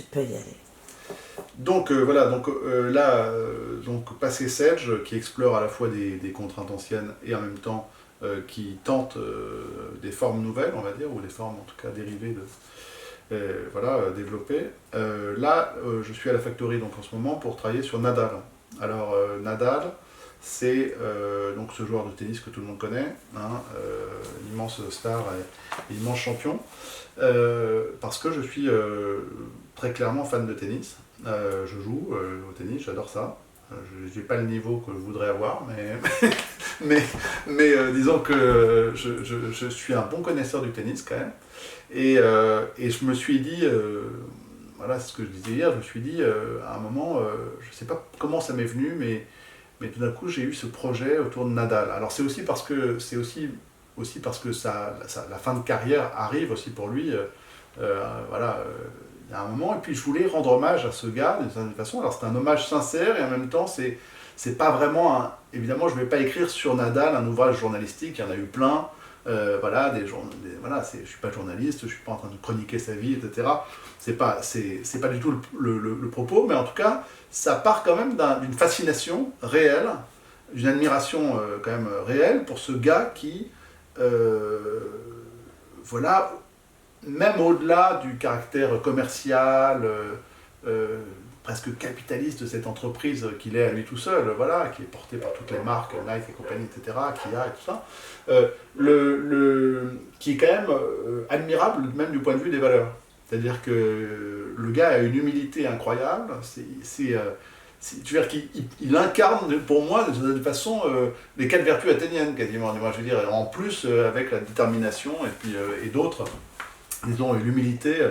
Tu peux y aller. Donc voilà, donc passé Sedge, qui explore à la fois des contraintes anciennes et en même temps qui tente des formes nouvelles, on va dire, ou des formes en tout cas dérivées de, développées. Je suis à la Factory donc en ce moment pour travailler sur Nadal. Alors Nadal, c'est donc ce joueur de tennis que tout le monde connaît, hein, immense star et immense champion, parce que je suis très clairement fan de tennis. Je joue au tennis, j'adore ça. Je n'ai pas le niveau que je voudrais avoir, mais disons que je suis un bon connaisseur du tennis quand même. Et je me suis dit, voilà c'est ce que je disais hier, je me suis dit à un moment, je ne sais pas comment ça m'est venu, mais tout d'un coup j'ai eu ce projet autour de Nadal. Alors c'est aussi parce que la fin de carrière arrive aussi pour lui. Il y a un moment, et puis je voulais rendre hommage à ce gars d'une certaine façon. Alors c'est un hommage sincère et en même temps c'est pas vraiment un... Évidemment je ne vais pas écrire sur Nadal un ouvrage journalistique, il y en a eu plein. Je suis pas journaliste, je suis pas en train de chroniquer sa vie, etc. C'est pas du tout le propos, mais en tout cas ça part quand même d'une fascination réelle, d'une admiration quand même réelle pour ce gars qui voilà, même au-delà du caractère commercial, presque capitaliste de cette entreprise qu'il est à lui tout seul, voilà, qui est portée par toutes les marques, Nike et compagnie, etc., Kia et tout ça, qui est quand même admirable même du point de vue des valeurs. C'est-à-dire que le gars a une humilité incroyable, tu veux dire qu'il incarne pour moi de toute façon les 4 vertus athéniennes quasiment. Moi, je veux dire, en plus avec la détermination et d'autres, disons l'humilité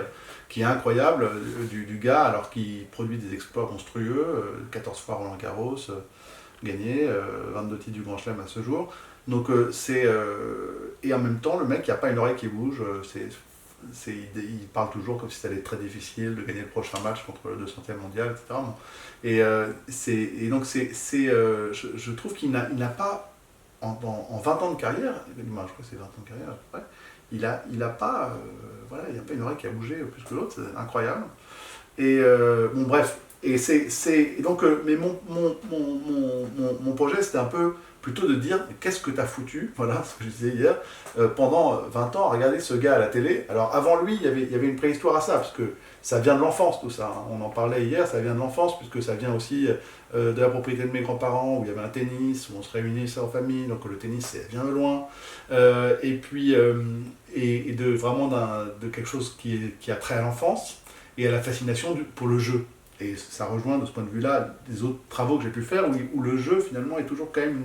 qui est incroyable du gars alors qu'il produit des exploits monstrueux, 14 fois Roland Garros, gagné, 22 titres du Grand Chelem à ce jour. Donc et en même temps le mec il n'y a pas une oreille qui bouge, il parle toujours comme si ça allait être très difficile de gagner le prochain match contre le 200e mondial, etc. Bon. Et donc je trouve qu'il n'a pas, en 20 ans de carrière, je crois que c'est 20 ans de carrière à peu près, il n'a pas, il a pas une oreille qui a bougé plus que l'autre, c'est incroyable. Et bon bref, mais mon projet c'était un peu plutôt de dire qu'est-ce que t'as foutu, voilà ce que je disais hier, pendant 20 ans à regarder ce gars à la télé. Alors avant lui, il y avait une préhistoire à ça, parce que ça vient de l'enfance tout ça, hein. On en parlait hier, ça vient de l'enfance, puisque ça vient aussi de la propriété de mes grands-parents, où il y avait un tennis, où on se réunissait en famille, donc le tennis ça vient de loin. Et puis, et de vraiment de quelque chose qui a trait à l'enfance, et à la fascination pour le jeu. Et ça rejoint de ce point de vue-là des autres travaux que j'ai pu faire où le jeu finalement est toujours quand même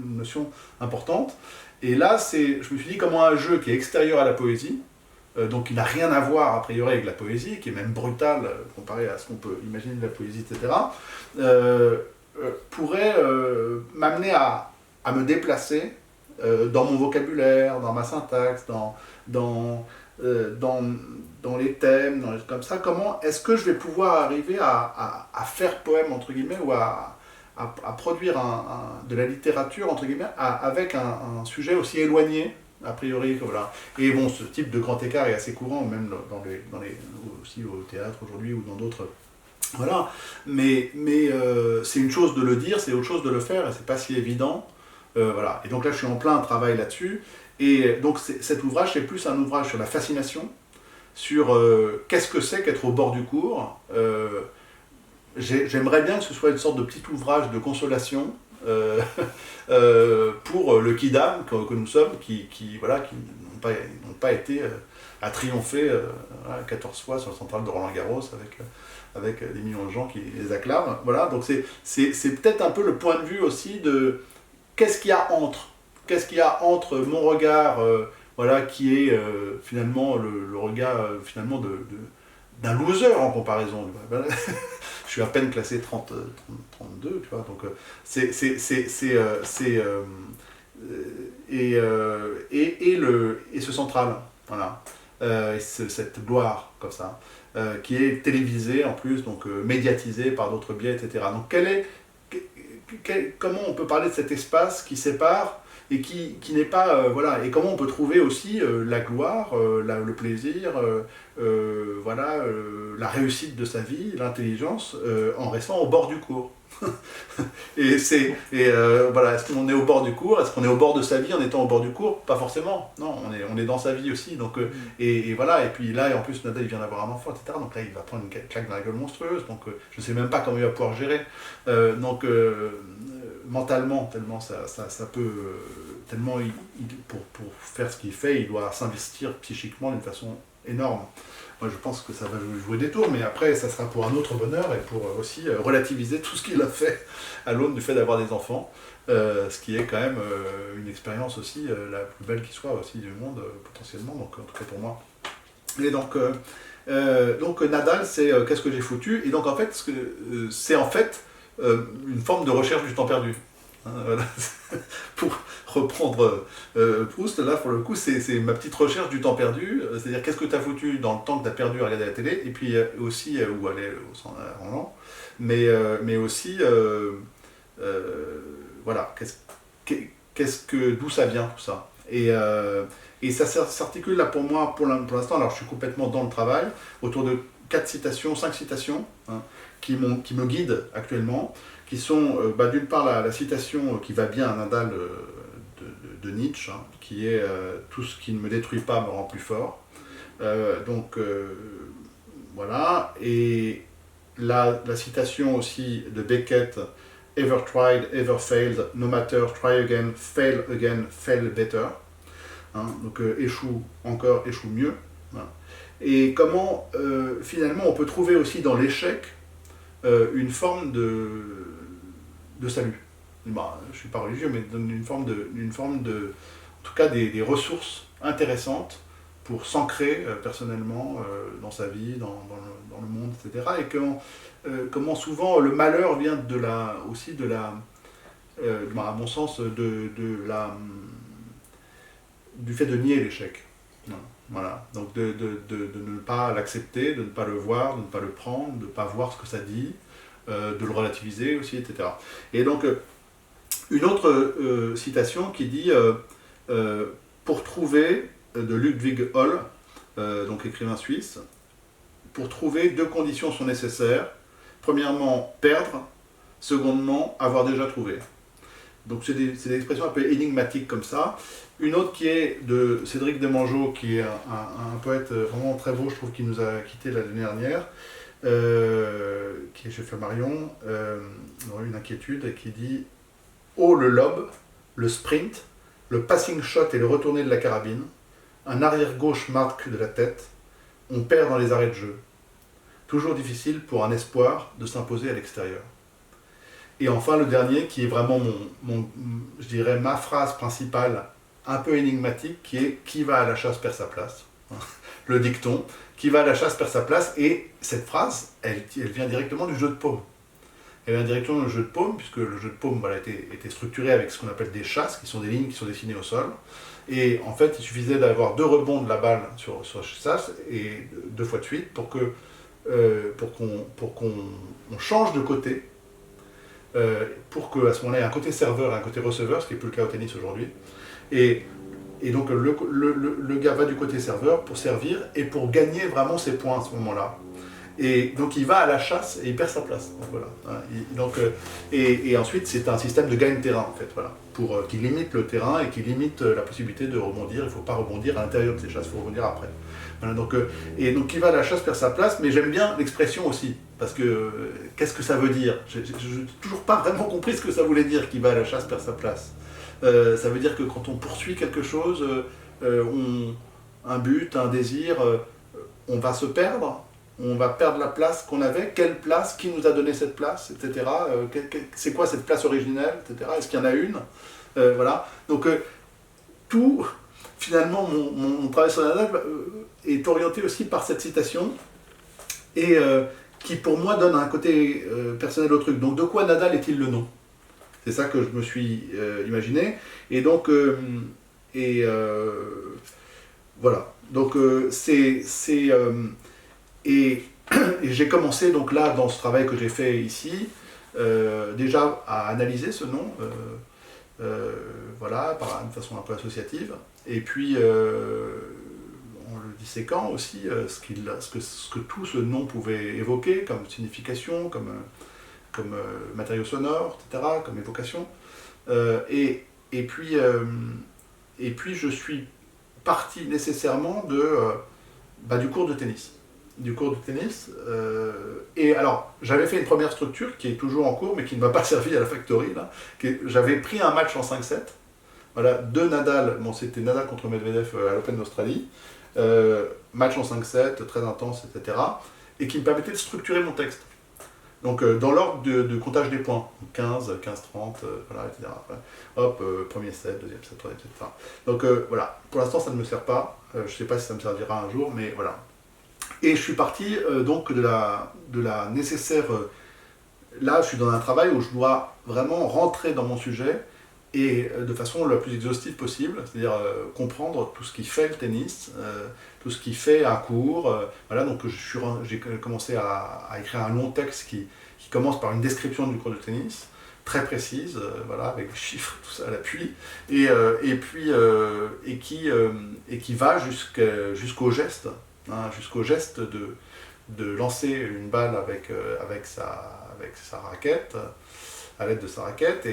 une notion importante. Et là, je me suis dit comment un jeu qui est extérieur à la poésie, donc qui n'a rien à voir a priori avec la poésie, qui est même brutal comparé à ce qu'on peut imaginer de la poésie, etc., pourrait m'amener à me déplacer dans mon vocabulaire, dans ma syntaxe, dans les thèmes, comme ça, comment est-ce que je vais pouvoir arriver à faire poème, entre guillemets, ou à produire de la littérature, entre guillemets, avec un sujet aussi éloigné, a priori, voilà. Et bon, ce type de grand écart est assez courant, même aussi au théâtre aujourd'hui ou dans d'autres... Voilà, mais c'est une chose de le dire, c'est autre chose de le faire, et c'est pas si évident. Voilà. Et donc là, je suis en plein travail là-dessus. Et donc cet ouvrage, c'est plus un ouvrage sur la fascination, sur qu'est-ce que c'est qu'être au bord du cours. J'aimerais bien que ce soit une sorte de petit ouvrage de consolation pour le kidam que nous sommes, qui n'ont pas été à triompher 14 fois sur le central de Roland Garros avec des millions de gens qui les acclament. Voilà, donc c'est peut-être un peu le point de vue aussi de qu'est-ce qu'il y a entre mon regard, qui est finalement le regard finalement d'un loser en comparaison. Je suis à peine classé 32, tu vois, donc et ce central, voilà, cette gloire comme ça, qui est télévisée en plus, donc médiatisée par d'autres biais, etc. Donc comment on peut parler de cet espace qui sépare, et qui n'est pas... voilà, et comment on peut trouver aussi la gloire, le plaisir, voilà, la réussite de sa vie, l'intelligence, en restant au bord du cours. Voilà, est-ce qu'on est au bord du cours? Est-ce qu'on est au bord de sa vie en étant au bord du cours? Pas forcément. Non, on est dans sa vie aussi. Donc, et voilà. Et puis là, et en plus, Nadal il vient d'avoir un enfant, etc. Donc là, il va prendre une claque dans la gueule monstrueuse. Donc, je ne sais même pas comment il va pouvoir gérer. Mentalement, tellement ça peut, tellement pour faire ce qu'il fait, il doit s'investir psychiquement d'une façon énorme. Moi, je pense que ça va jouer des tours, mais après, ça sera pour un autre bonheur et pour aussi relativiser tout ce qu'il a fait à l'aune du fait d'avoir des enfants, ce qui est quand même une expérience aussi la plus belle qui soit aussi du monde, potentiellement, donc en tout cas pour moi. Et donc Nadal, c'est qu'est-ce que j'ai foutu? Et donc en fait, c'est en fait une forme de recherche du temps perdu. Hein, voilà. Pour reprendre Proust, là pour le coup, c'est ma petite recherche du temps perdu, c'est-à-dire qu'est-ce que tu as foutu dans le temps que tu as perdu à regarder la télé, et puis aussi où aller au centre Roland, mais aussi, voilà, d'où ça vient tout ça. Et ça s'articule là pour moi, pour l'instant, alors je suis complètement dans le travail, autour de 5 citations, hein, qui me guident actuellement, qui sont d'une part la citation qui va bien à Nadal de Nietzsche, hein, qui est tout ce qui ne me détruit pas me rend plus fort. Voilà, et la citation aussi de Beckett, Ever tried, ever failed, no matter, try again, fail better. Hein, donc échoue encore, échoue mieux. Voilà. Et comment finalement on peut trouver aussi dans l'échec une forme de salut. Bah, je ne suis pas religieux, mais une forme de en tout cas des ressources intéressantes pour s'ancrer personnellement dans sa vie, dans le monde, etc. Et comment souvent le malheur vient aussi à mon sens, du fait de nier l'échec. Voilà. Donc de ne pas l'accepter, de ne pas le voir, de ne pas le prendre, de ne pas voir ce que ça dit, de le relativiser aussi, etc. Et donc, une autre citation qui dit pour trouver, de Ludwig Holl, donc écrivain suisse, pour trouver 2 conditions sont nécessaires. Premièrement, perdre. Secondement, avoir déjà trouvé. Donc c'est des expressions un peu énigmatiques comme ça. Une autre qui est de Cédric Demangeau, qui est un poète vraiment très beau, je trouve, qui nous a quittés l'année dernière, qui est chez Flammarion, une inquiétude, et qui dit « Oh, le lob, le sprint, le passing shot et le retourné de la carabine, un arrière-gauche marque de la tête, on perd dans les arrêts de jeu. Toujours difficile pour un espoir de s'imposer à l'extérieur. » Et enfin, le dernier, qui est vraiment je dirais, ma phrase principale, un peu énigmatique, qui est « Qui va à la chasse perd sa place ». Le dicton, « Qui va à la chasse perd sa place ». Et cette phrase, elle vient directement du jeu de paume. Elle vient directement du jeu de paume, puisque le jeu de paume était structuré avec ce qu'on appelle des chasses, qui sont des lignes qui sont dessinées au sol. Et en fait, il suffisait d'avoir 2 rebonds de la balle sur chasse, et 2 fois de suite, pour qu'on change de côté, pour qu'à ce moment-là, il y ait un côté serveur et un côté receveur, ce qui n'est plus le cas au tennis aujourd'hui. Et donc le gars va du côté serveur pour servir et pour gagner vraiment ses points à ce moment-là. Et donc il va à la chasse et il perd sa place. Donc, voilà. Et ensuite c'est un système de gagne-terrain en fait, voilà, qui limite le terrain et qui limite la possibilité de rebondir. Il ne faut pas rebondir à l'intérieur de ses chasses, il faut rebondir après. Voilà, donc qui va à la chasse perd sa place, mais j'aime bien l'expression aussi, parce que qu'est-ce que ça veut dire? Je n'ai toujours pas vraiment compris ce que ça voulait dire, qui va à la chasse perd sa place. Ça veut dire que quand on poursuit quelque chose, un but, un désir, on va se perdre, on va perdre la place qu'on avait, quelle place, qui nous a donné cette place, etc. C'est quoi cette place originelle, etc. Est-ce qu'il y en a une? Voilà. Donc tout, finalement, mon travail sur Nadal est orienté aussi par cette citation, et qui pour moi donne un côté personnel au truc. Donc de quoi Nadal est-il le nom? C'est ça que je me suis imaginé. Et donc, voilà. Donc, et j'ai commencé donc là, dans ce travail que j'ai fait ici, déjà à analyser ce nom, voilà, de façon un peu associative. Et puis, en le disséquant aussi, ce que tout ce nom pouvait évoquer comme signification, comme matériau sonore, etc., comme évocation. Et, et, puis, et puis, je suis parti nécessairement du cours de tennis. Du cours de tennis. Et alors, j'avais fait une première structure qui est toujours en cours, mais qui ne m'a pas servi à la factory. Là. J'avais pris un match en 5-7, voilà, de Nadal, bon, c'était Nadal contre Medvedev à l'Open d'Australie, match en 5-7, très intense, etc., et qui me permettait de structurer mon texte. Donc, dans l'ordre de comptage des points, 15, 15-30, voilà, etc. Hop, premier set, deuxième set, troisième set, etc. Donc, voilà, pour l'instant, ça ne me sert pas. Je ne sais pas si ça me servira un jour, mais voilà. Et je suis parti donc de la nécessaire... là, je suis dans un travail où je dois vraiment rentrer dans mon sujet et de façon la plus exhaustive possible, c'est-à-dire comprendre tout ce qui fait le tennis, tout ce qui fait un cours. Voilà, donc j'ai commencé à écrire un long texte qui commence par une description du cours de tennis, très précise, voilà, avec des chiffres, tout ça à l'appui, et qui va jusqu'au geste. Jusqu'au geste de lancer une balle avec sa raquette, à l'aide de sa raquette,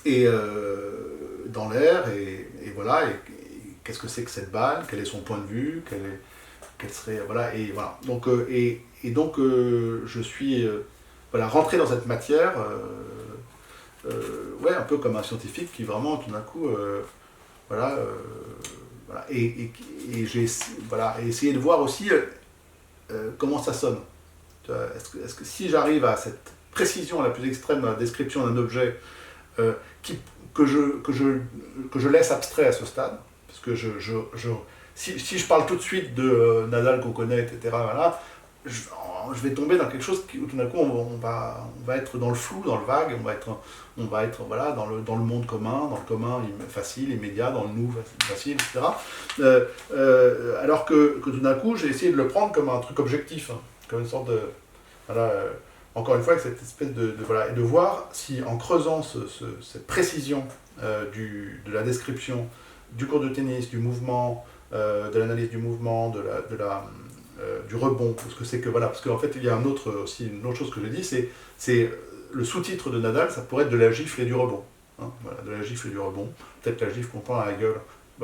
et dans l'air, et voilà, et qu'est-ce que c'est que cette balle, quel est son point de vue, quelle serait, voilà, et voilà. Donc, je suis voilà, rentré dans cette matière, ouais, un peu comme un scientifique qui vraiment, tout d'un coup, voilà, voilà, et j'ai voilà, essayé de voir aussi comment ça sonne. Est-ce que si j'arrive à cette précision la plus extrême dans la description d'un objet que je laisse abstrait à ce stade, parce que si je parle tout de suite de Nadal qu'on connaît, etc., voilà, je vais tomber dans quelque chose où tout d'un coup on va être dans le flou, dans le vague, on va être voilà, dans le monde commun, dans le commun facile, immédiat, dans le nous facile, etc. Alors que tout d'un coup j'ai essayé de le prendre comme un truc objectif, hein, comme une sorte de... Voilà, encore une fois, avec cette espèce voilà, et de voir si en creusant cette précision de la description du cours de tennis, du mouvement, de l'analyse du mouvement, du rebond, parce que c'est que voilà, parce qu'en fait il y a une autre chose que je dis, c'est le sous-titre de Nadal, ça pourrait être de la gifle et du rebond, hein, voilà, de la gifle et du rebond, peut-être la gifle qu'on prend à la gueule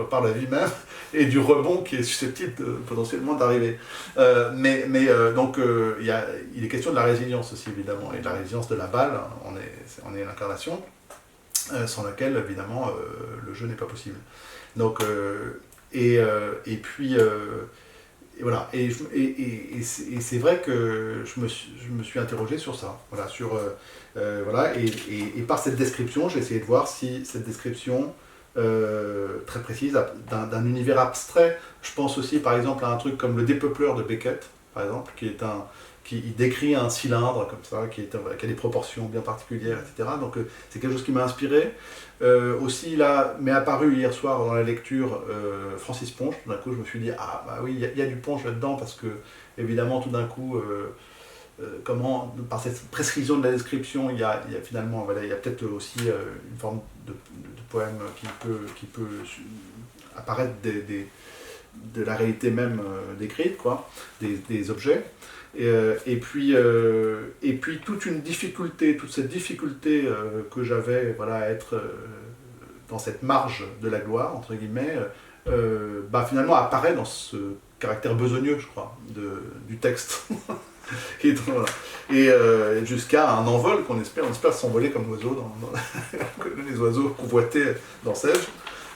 par la vie même, et du rebond qui est susceptible potentiellement d'arriver. Donc il est question de la résilience aussi évidemment, et de la résilience de la balle, on est l'incarnation, sans laquelle évidemment le jeu n'est pas possible. Donc, et puis... et voilà, et c'est vrai que je me suis interrogé sur ça, voilà, voilà, et par cette description, j'ai essayé de voir si cette description très précise d'un univers abstrait, je pense aussi par exemple à un truc comme le dépeupleur de Beckett, par exemple, qui décrit un cylindre comme ça, qui a des proportions bien particulières, etc. Donc c'est quelque chose qui m'a inspiré. Aussi, là, m'est apparu hier soir dans la lecture Francis Ponge. Tout d'un coup, je me suis dit, ah bah oui, il y a du Ponge là-dedans, parce que, évidemment, tout d'un coup, comment, par cette prescription de la description, il y a finalement, voilà, il y a peut-être aussi une forme de poème qui peut apparaître de la réalité même décrite, quoi, des objets. Et puis toute cette difficulté que j'avais, voilà, à être dans cette marge de la gloire, entre guillemets, finalement apparaît dans ce caractère besogneux, je crois, du texte. Et jusqu'à un envol qu'on espère s'envoler comme l'oiseau, les oiseaux convoités dans Sèvres.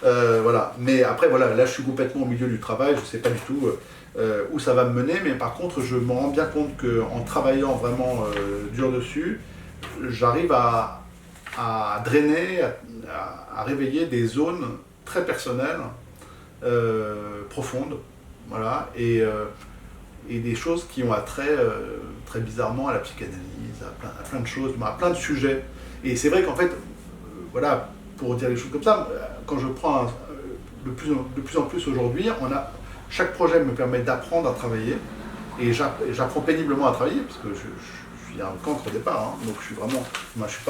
Voilà. Mais après, voilà, là je suis complètement au milieu du travail, je ne sais pas du tout où ça va me mener, mais par contre je me rends bien compte qu'en travaillant vraiment dur dessus, j'arrive à drainer, à réveiller des zones très personnelles, profondes, voilà, et des choses qui ont attrait très bizarrement à la psychanalyse, à plein de choses, à plein de sujets. Et c'est vrai qu'en fait, voilà, pour dire les choses comme ça, quand je prends de plus en plus aujourd'hui, chaque projet me permet d'apprendre à travailler, et j'apprends péniblement à travailler, parce que je suis un cancre au départ, hein, donc je suis vraiment, moi, je suis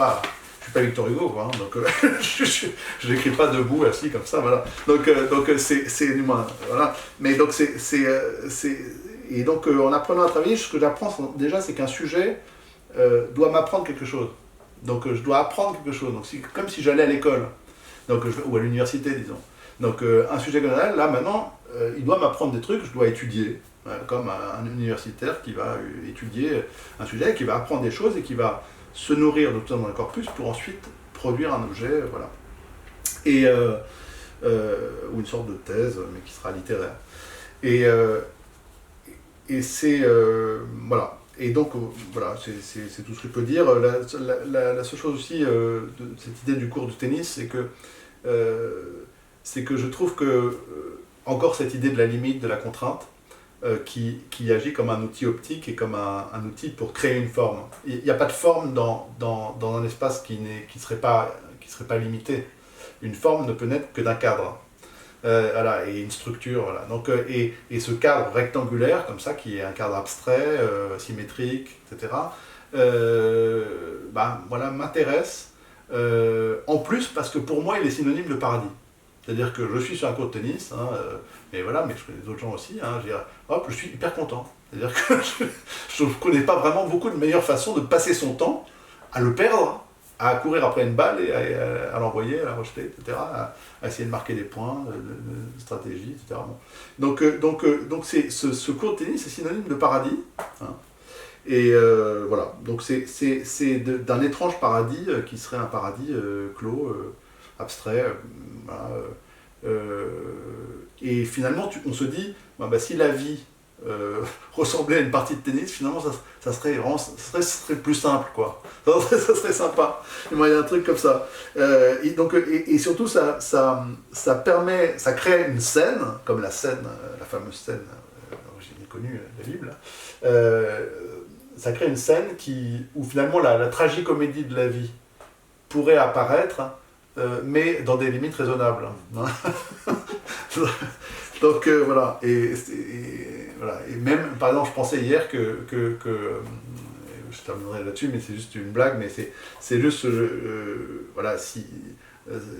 suis pas Victor Hugo, quoi, hein, donc je n'écris pas debout, assis comme ça, voilà. Donc c'est humain, voilà. Mais donc et donc en apprenant à travailler, ce que j'apprends déjà, c'est qu'un sujet doit m'apprendre quelque chose. Donc je dois apprendre quelque chose. Donc comme si j'allais à l'école, donc ou à l'université, disons. Donc un sujet comme ça, là maintenant, il doit m'apprendre des trucs, je dois étudier, comme un universitaire qui va étudier un sujet, qui va apprendre des choses et qui va se nourrir de tout ça dans le corpus pour ensuite produire un objet, voilà. Et, ou une sorte de thèse, mais qui sera littéraire. Et c'est... voilà. Et donc, voilà, c'est tout ce que je peux dire. La seule chose aussi de cette idée du cours de tennis, c'est que je trouve que, encore cette idée de la limite, de la contrainte, qui agit comme un outil optique et comme un outil pour créer une forme. Il n'y a pas de forme dans un espace qui serait pas limité. Une forme ne peut naître que d'un cadre. Voilà, et une structure, voilà. Donc, et ce cadre rectangulaire, comme ça, qui est un cadre abstrait, symétrique, etc., voilà, m'intéresse, en plus parce que pour moi, il est synonyme de paradis. C'est-à-dire que je suis sur un court de tennis, hein, mais voilà, mais je connais d'autres gens aussi, hein, hop, je suis hyper content. C'est-à-dire que je ne connais pas vraiment beaucoup de meilleures façons de passer son temps à le perdre, à courir après une balle et à l'envoyer, à la rejeter, etc., à essayer de marquer des points, de stratégie, etc. Bon. Donc ce cours de tennis, c'est synonyme de paradis. Hein. Et voilà, donc c'est d'un étrange paradis qui serait un paradis clos, abstrait. Voilà, et finalement, on se dit, si la vie ressemblait à une partie de tennis, finalement, ça serait plus simple, quoi. Ça serait sympa. Il y a un truc comme ça. Et surtout, ça permet, ça crée une scène, comme la fameuse scène connue de la Bible. Ça crée une scène où finalement la tragicomédie de la vie pourrait apparaître, mais dans des limites raisonnables. Donc voilà. Voilà. Et même, par exemple, je pensais hier que je terminerai là-dessus, mais c'est juste une blague, mais c'est juste, voilà, si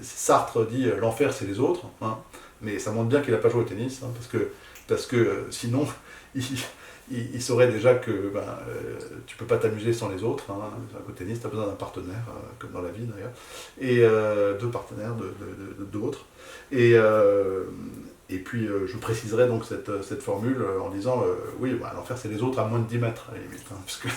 Sartre dit l'enfer c'est les autres, hein, mais ça montre bien qu'il n'a pas joué au tennis, hein, parce que sinon, il saurait déjà que tu peux pas t'amuser sans les autres, hein. Au tennis, tu as besoin d'un partenaire, comme dans la vie d'ailleurs, et deux partenaires d'autres. Et puis je préciserai donc cette formule en disant oui, l'enfer c'est les autres à moins de 10 mètres à la limite, hein, parce que